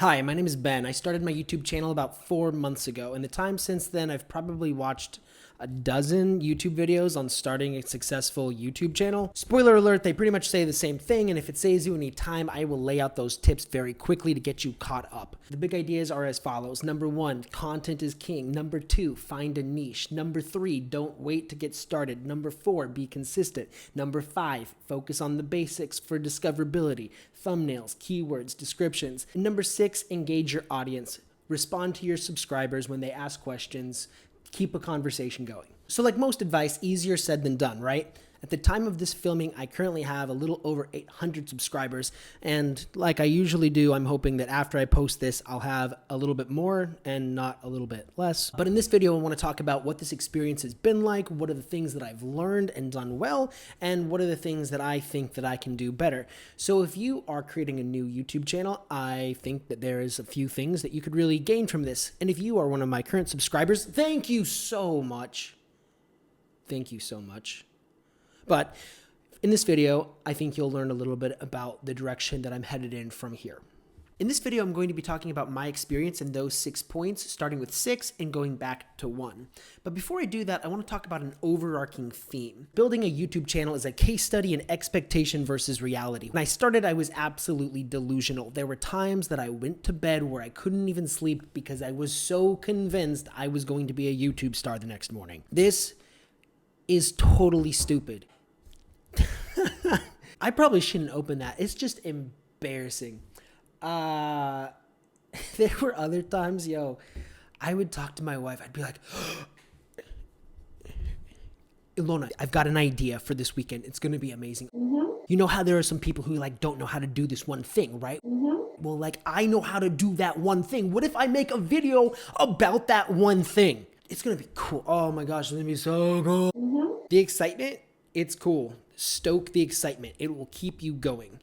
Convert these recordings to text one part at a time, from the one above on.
Hi, my name is Ben. I started my YouTube channel about 4 months ago. In the time since then, I've probably watched a dozen YouTube videos on starting a successful YouTube channel. Spoiler alert, they pretty much say the same thing, and if it saves you any time, I will lay out those tips very quickly to get you caught up. The big ideas are as follows. Number 1, content is king. Number 2, find a niche. Number 3, don't wait to get started. Number 4, be consistent. Number 5, focus on the basics for discoverability, thumbnails, keywords, descriptions. And number 6, engage your audience. Respond to your subscribers when they ask questions. Keep a conversation going. So like most advice, easier said than done, right? At the time of this filming, I currently have a little over 800 subscribers. And like I usually do, I'm hoping that after I post this, I'll have a little bit more and not a little bit less. But in this video, I want to talk about what this experience has been like, what are the things that I've learned and done well, and what are the things that I think that I can do better. So if you are creating a new YouTube channel, I think that there is a few things that you could really gain from this. And if you are one of my current subscribers, thank you so much. Thank you so much. But in this video, I think you'll learn a little bit about the direction that I'm headed in from here. In this video, I'm going to be talking about my experience in those 6 points, starting with 6 and going back to 1. But before I do that, I want to talk about an overarching theme. Building a YouTube channel is a case study in expectation versus reality. When I started, I was absolutely delusional. There were times that I went to bed where I couldn't even sleep because I was so convinced I was going to be a YouTube star the next morning. This is totally stupid. I probably shouldn't open that. It's just embarrassing. There were other times, I would talk to my wife. I'd be like, Ilona, I've got an idea for this weekend. It's going to be amazing. You know how there are some people who don't know how to do this one thing, right? Well, I know how to do that one thing. What if I make a video about that one thing? It's going to be cool. Oh my gosh, it's going to be so cool. The excitement, it's cool. Stoke the excitement. It will keep you going.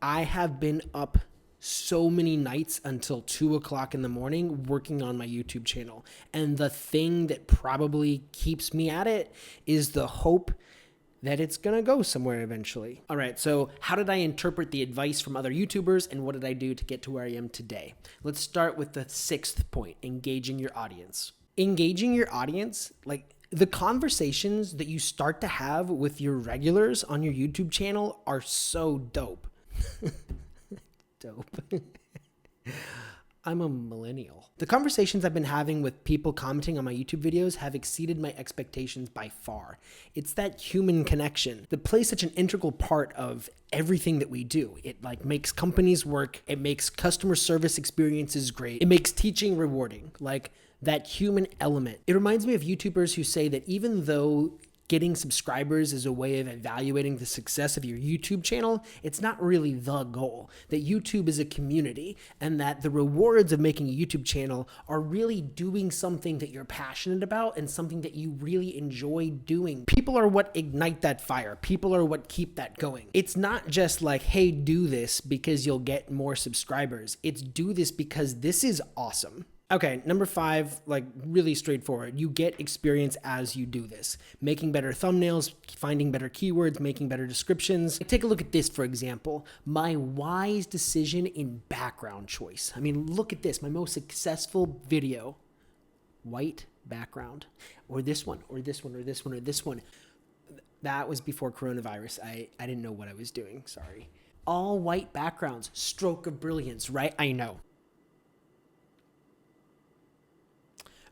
I have been up so many nights until 2 o'clock in the morning working on my YouTube channel. And the thing that probably keeps me at it is the hope that it's going to go somewhere eventually. All right, so how did I interpret the advice from other YouTubers and what did I do to get to where I am today? Let's start with the 6th point, engaging your audience. Engaging your audience, the conversations that you start to have with your regulars on your YouTube channel are so dope. Dope. I'm a millennial. The conversations I've been having with people commenting on my YouTube videos have exceeded my expectations by far. It's that human connection that plays such an integral part of everything that we do. It makes companies work. It makes customer service experiences great. It makes teaching rewarding. That human element. It reminds me of YouTubers who say that even though getting subscribers is a way of evaluating the success of your YouTube channel, it's not really the goal. That YouTube is a community and that the rewards of making a YouTube channel are really doing something that you're passionate about and something that you really enjoy doing. People are what ignite that fire. People are what keep that going. It's not just hey, do this because you'll get more subscribers. It's do this because this is awesome. Okay, number 5, really straightforward. You get experience as you do this. Making better thumbnails, finding better keywords, making better descriptions. Take a look at this, for example. My wise decision in background choice. I mean, look at this. My most successful video. White background. Or this one, or this one, or this one, or this one. That was before coronavirus. I didn't know what I was doing. Sorry. All white backgrounds. Stroke of brilliance, right? I know.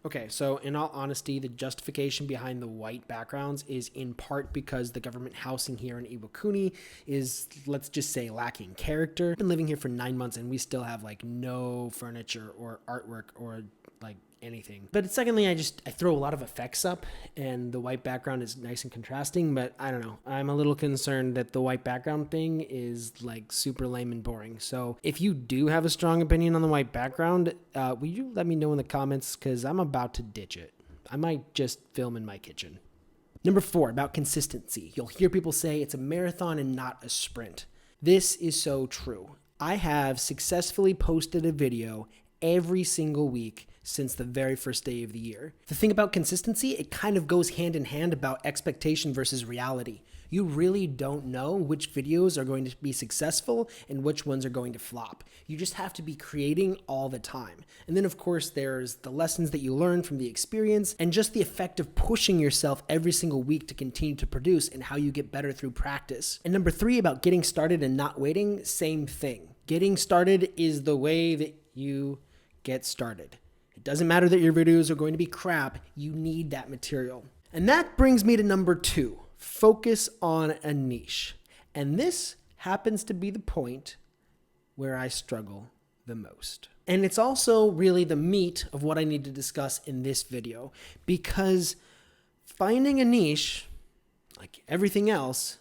Okay, so in all honesty, the justification behind the white backgrounds is in part because the government housing here in Iwakuni is, let's just say, lacking character. I've been living here for 9 months and we still have no furniture or artwork or anything. But secondly, I throw a lot of effects up and the white background is nice and contrasting, but I don't know. I'm a little concerned that the white background thing is super lame and boring. So if you do have a strong opinion on the white background, will you let me know in the comments because I'm about to ditch it. I might just film in my kitchen. Number 4, about consistency. You'll hear people say it's a marathon and not a sprint. This is so true. I have successfully posted a video every single week since the very first day of the year. The thing about consistency, it kind of goes hand in hand about expectation versus reality. You really don't know which videos are going to be successful and which ones are going to flop. You just have to be creating all the time. And then of course there's the lessons that you learn from the experience and just the effect of pushing yourself every single week to continue to produce and how you get better through practice. And number 3, about getting started and not waiting, same thing. Getting started is the way that you get started. It doesn't matter that your videos are going to be crap, you need that material. And that brings me to number 2, focus on a niche. And this happens to be the point where I struggle the most. And it's also really the meat of what I need to discuss in this video, because finding a niche, like everything else,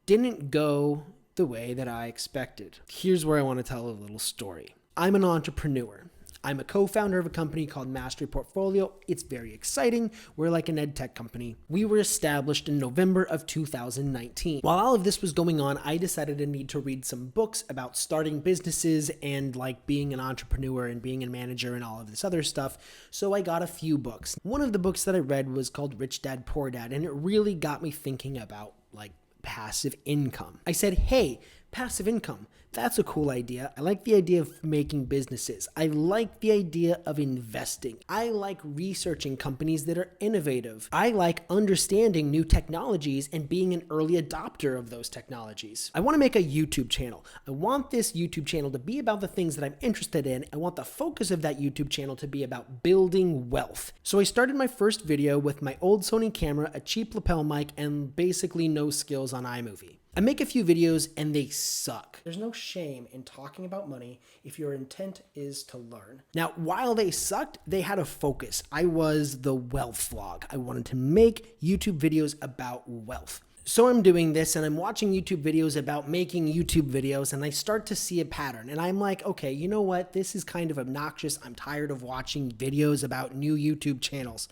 didn't go the way that I expected. Here's where I want to tell a little story. I'm an entrepreneur. I'm a co-founder of a company called Mastery Portfolio. It's very exciting. We're like an ed tech company. We were established in November of 2019. While all of this was going on, I decided I need to read some books about starting businesses and like being an entrepreneur and being a manager and all of this other stuff. So I got a few books. One of the books that I read was called Rich Dad, Poor Dad, and it really got me thinking about like passive income. I said, hey, passive income, that's a cool idea. I like the idea of making businesses. I like the idea of investing. I like researching companies that are innovative. I like understanding new technologies and being an early adopter of those technologies. I want to make a YouTube channel. I want this YouTube channel to be about the things that I'm interested in. I want the focus of that YouTube channel to be about building wealth. So I started my first video with my old Sony camera, a cheap lapel mic, and basically no skills on iMovie. I make a few videos and they suck. There's no shame in talking about money if your intent is to learn. Now, while they sucked, they had a focus. I was the wealth vlog. I wanted to make YouTube videos about wealth. So I'm doing this and I'm watching YouTube videos about making YouTube videos and I start to see a pattern and I'm like, okay, you know what? This is kind of obnoxious. I'm tired of watching videos about new YouTube channels.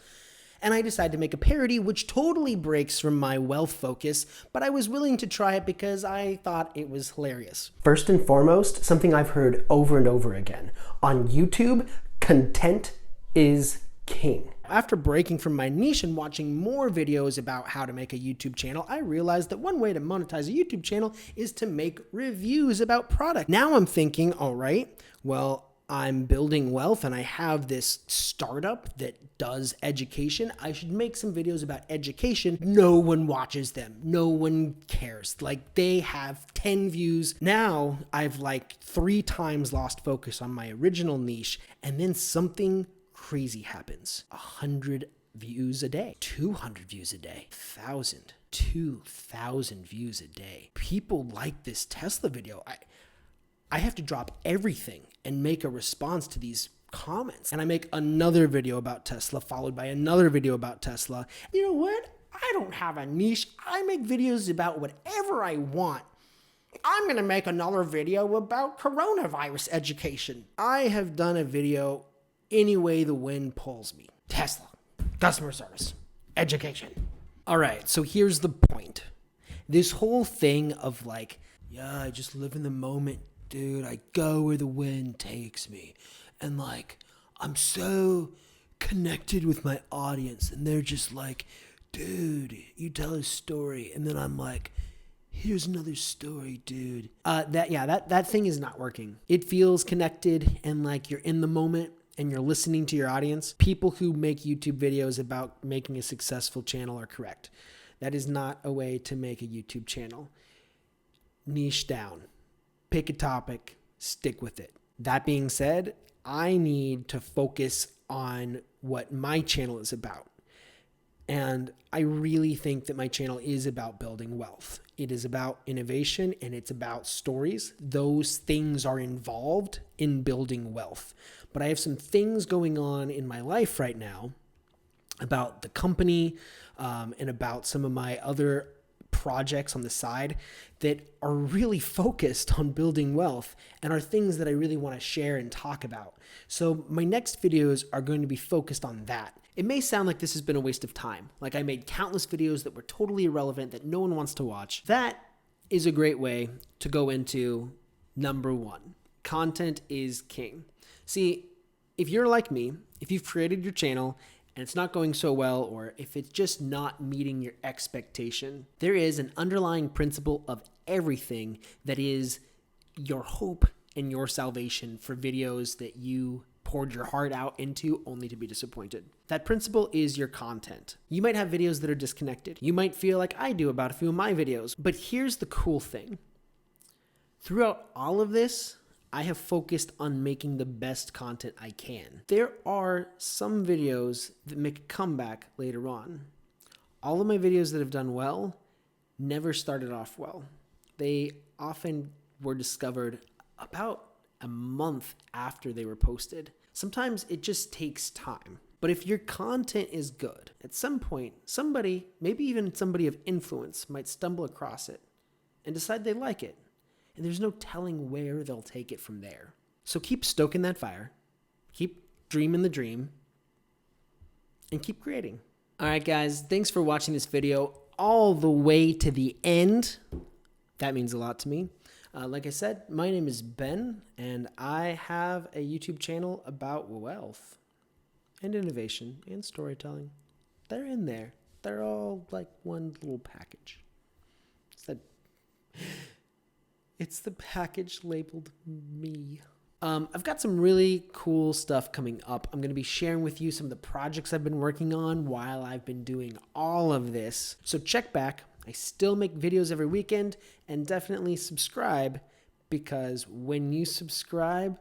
And I decided to make a parody which totally breaks from my wealth focus, but I was willing to try it because I thought it was hilarious. First and foremost, something I've heard over and over again. On YouTube, content is king. After breaking from my niche and watching more videos about how to make a YouTube channel, I realized that one way to monetize a YouTube channel is to make reviews about product. Now I'm thinking, all right, well, I'm building wealth and I have this startup that does education. I should make some videos about education. No one watches them. No one cares. Like they have 10 views. Now I've like 3 times lost focus on my original niche and then something crazy happens. 100 views a day, 200 views a day, 1,000, 2,000 views a day. People like this Tesla video. I have to drop everything and make a response to these comments. And I make another video about Tesla, followed by another video about Tesla. You know what? I don't have a niche. I make videos about whatever I want. I'm gonna make another video about coronavirus education. I have done a video any way the wind pulls me. Tesla, customer service, education. All right, so here's the point. This whole thing of like, yeah, I just live in the moment. Dude, I go where the wind takes me. And like, I'm so connected with my audience. And they're just like, dude, you tell a story. And then I'm like, here's another story, dude. That thing is not working. It feels connected and like you're in the moment and you're listening to your audience. People who make YouTube videos about making a successful channel are correct. That is not a way to make a YouTube channel. Niche down. Pick a topic, stick with it. That being said, I need to focus on what my channel is about. And I really think that my channel is about building wealth. It is about innovation and it's about stories. Those things are involved in building wealth. But I have some things going on in my life right now about the company and about some of my other projects on the side that are really focused on building wealth and are things that I really want to share and talk about. So my next videos are going to be focused on that. It may sound like this has been a waste of time. Like I made countless videos that were totally irrelevant that no one wants to watch. That is a great way to go into number 1. Content is king. See, if you're like me, if you've created your channel and it's not going so well, or if it's just not meeting your expectation, there is an underlying principle of everything that is your hope and your salvation for videos that you poured your heart out into only to be disappointed. That principle is your content. You might have videos that are disconnected. You might feel like I do about a few of my videos, but here's the cool thing. Throughout all of this, I have focused on making the best content I can. There are some videos that make a comeback later on. All of my videos that have done well never started off well. They often were discovered about a month after they were posted. Sometimes it just takes time. But if your content is good, at some point, somebody, maybe even somebody of influence, might stumble across it and decide they like it. And there's no telling where they'll take it from there. So keep stoking that fire, keep dreaming the dream, and keep creating. All right, guys, thanks for watching this video all the way to the end. That means a lot to me. Like I said, my name is Ben, and I have a YouTube channel about wealth and innovation and storytelling. They're in there. They're all like one little package. It's the package labeled me. I've got some really cool stuff coming up. I'm going to be sharing with you some of the projects I've been working on while I've been doing all of this. So check back. I still make videos every weekend, and definitely subscribe, because when you subscribe,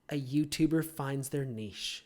a YouTuber finds their niche.